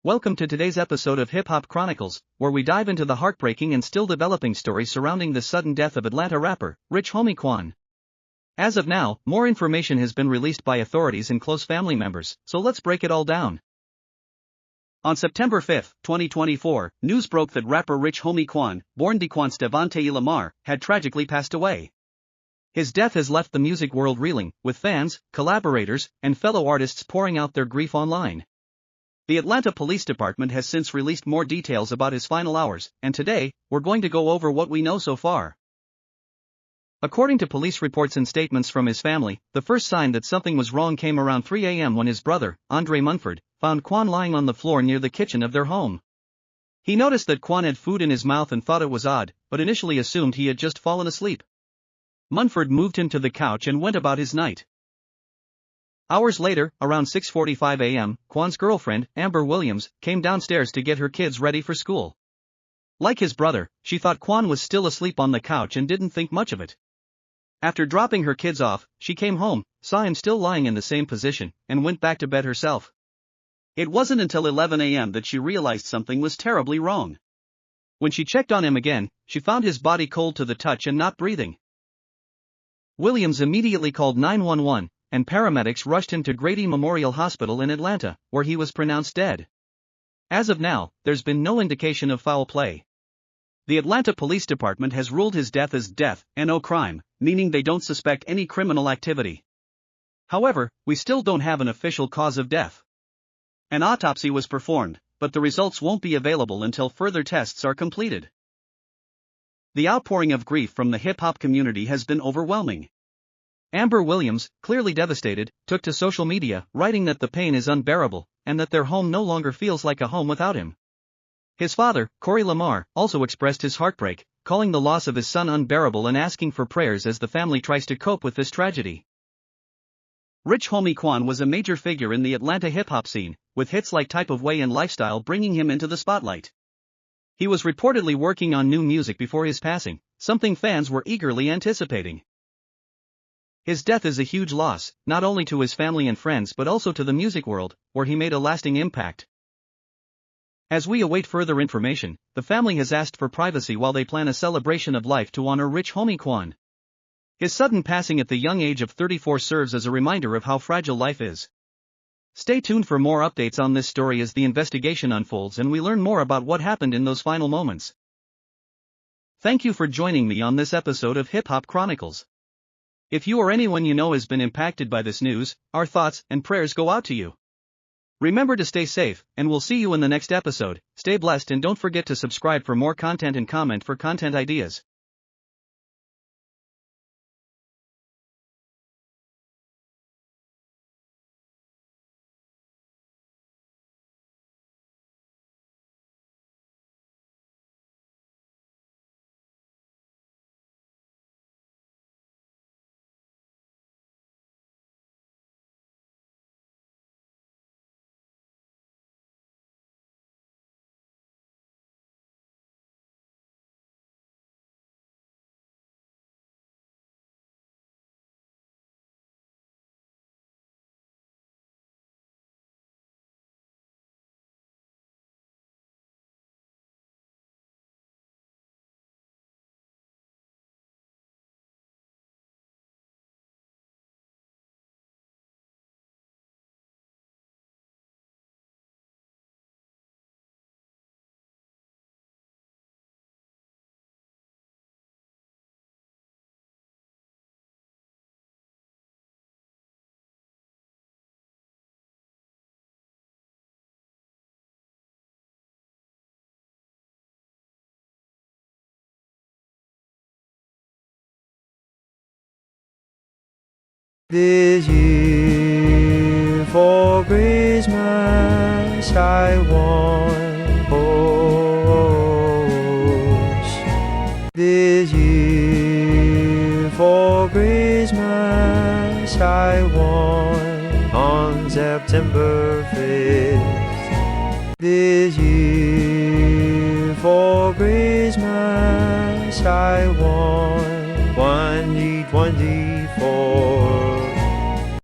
Welcome to today's episode of Hip Hop Chronicles, where we dive into the heartbreaking and still developing story surrounding the sudden death of Atlanta rapper, Rich Homie Quan. As of now, more information has been released by authorities and close family members, so let's break it all down. On September 5, 2024, news broke that rapper Rich Homie Quan, born Dequan Stevante Lamar, had tragically passed away. His death has left the music world reeling, with fans, collaborators, and fellow artists pouring out their grief online. The Atlanta Police Department has since released more details about his final hours, and today, we're going to go over what we know so far. According to police reports and statements from his family, the first sign that something was wrong came around 3 a.m. when his brother, Andre Munford, found Quan lying on the floor near the kitchen of their home. He noticed that Quan had food in his mouth and thought it was odd, but initially assumed he had just fallen asleep. Munford moved him to the couch and went about his night. Hours later, around 6:45 a.m., Quan's girlfriend, Amber Williams, came downstairs to get her kids ready for school. Like his brother, she thought Quan was still asleep on the couch and didn't think much of it. After dropping her kids off, she came home, saw him still lying in the same position, and went back to bed herself. It wasn't until 11 a.m. that she realized something was terribly wrong. When she checked on him again, she found his body cold to the touch and not breathing. Williams immediately called 911, and paramedics rushed him to Grady Memorial Hospital in Atlanta, where he was pronounced dead. As of now, there's been no indication of foul play. The Atlanta Police Department has ruled his death as death and no crime, meaning they don't suspect any criminal activity. However, we still don't have an official cause of death. An autopsy was performed, but the results won't be available until further tests are completed. The outpouring of grief from the hip-hop community has been overwhelming. Amber Williams, clearly devastated, took to social media, writing that the pain is unbearable, and that their home no longer feels like a home without him. His father, Corey Lamar, also expressed his heartbreak, calling the loss of his son unbearable and asking for prayers as the family tries to cope with this tragedy. Rich Homie Quan was a major figure in the Atlanta hip-hop scene, with hits like Type of Way and Lifestyle bringing him into the spotlight. He was reportedly working on new music before his passing, something fans were eagerly anticipating. His death is a huge loss, not only to his family and friends but also to the music world, where he made a lasting impact. As we await further information, the family has asked for privacy while they plan a celebration of life to honor Rich Homie Quan. His sudden passing at the young age of 34 serves as a reminder of how fragile life is. Stay tuned for more updates on this story as the investigation unfolds and we learn more about what happened in those final moments. Thank you for joining me on this episode of Hip Hop Chronicles. If you or anyone you know has been impacted by this news, our thoughts and prayers go out to you. Remember to stay safe, and we'll see you in the next episode. Stay blessed and don't forget to subscribe for more content and comment for content ideas. This year for Christmas I want horse. This year for Christmas I want on September 5th. This year for Christmas I want 2024.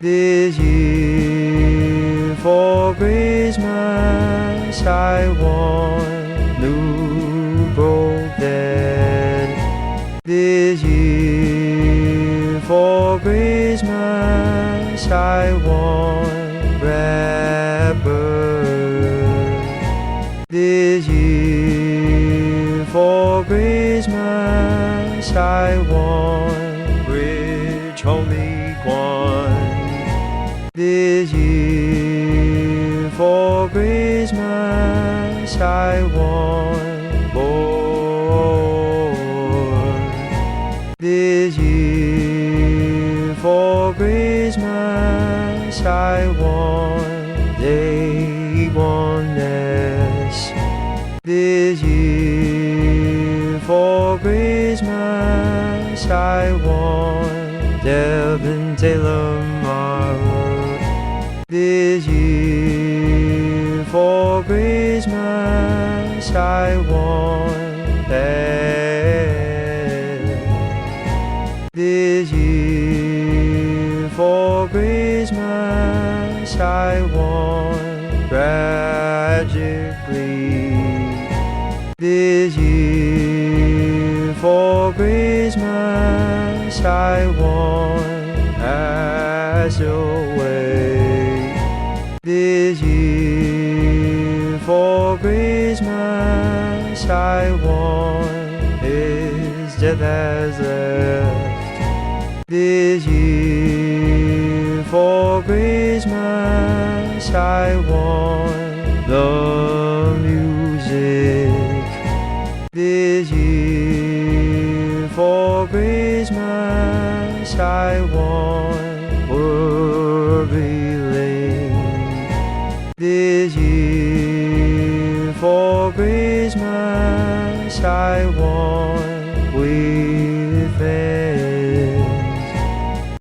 This year for Christmas Taiwan, New Broke Dead. This year for Christmas I want rapper. This year for Christmas I want rich homie Quan. This year for Christmas I want more. This year for Christmas I want day oneness. This year for Christmas I want Devin Taylor Mara. This year for Christmas I want that. This year for Christmas I want tragically. This year for Christmas I want pass away. This year for Christmas I want his death has left. This year for Christmas I want the music. This year for Christmas I want whirling. This year for Christmas I want with friends.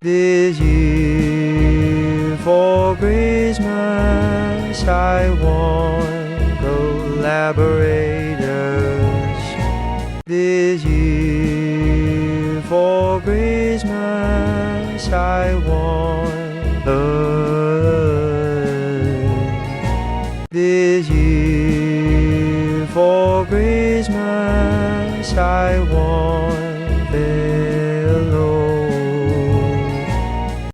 This year for Christmas I want collaborators. This year for Christmas I want this year for Christmas I want fellow.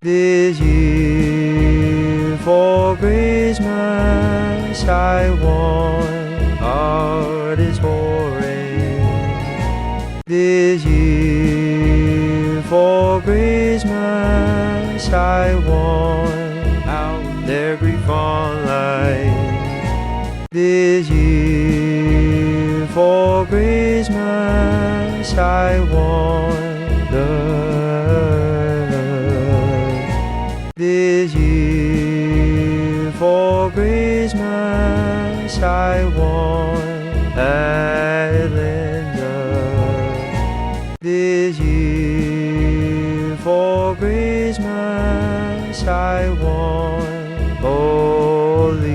This year for Christmas I want art is pouring. This year for Christmas I want out there grief online. This year for Christmas I want love. This year for Christmas I want Atlanta. This year for Christmas I want Polish.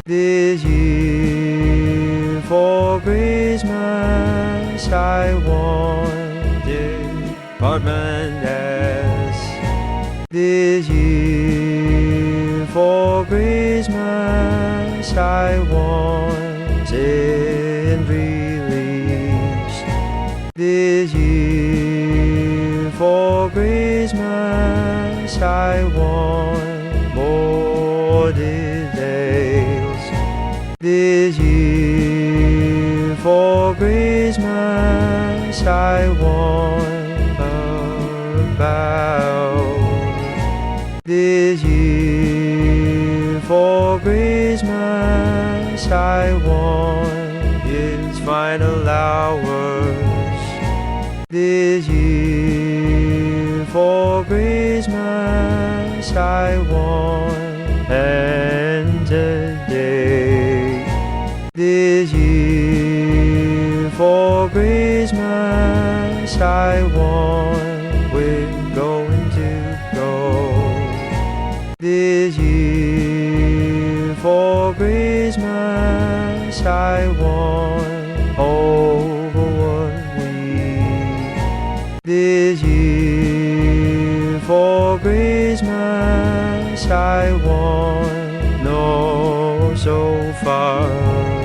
This year for Christmas I want Department S. This year for Christmas I want sin release. This year for Christmas I want more details. This year for Christmas I want about. This year for Christmas I want its final hours. This year for Christmas I want and today. This year for Christmas I want we're going to go. This year for Christmas I want over what we. This year for Christmas I want no so far.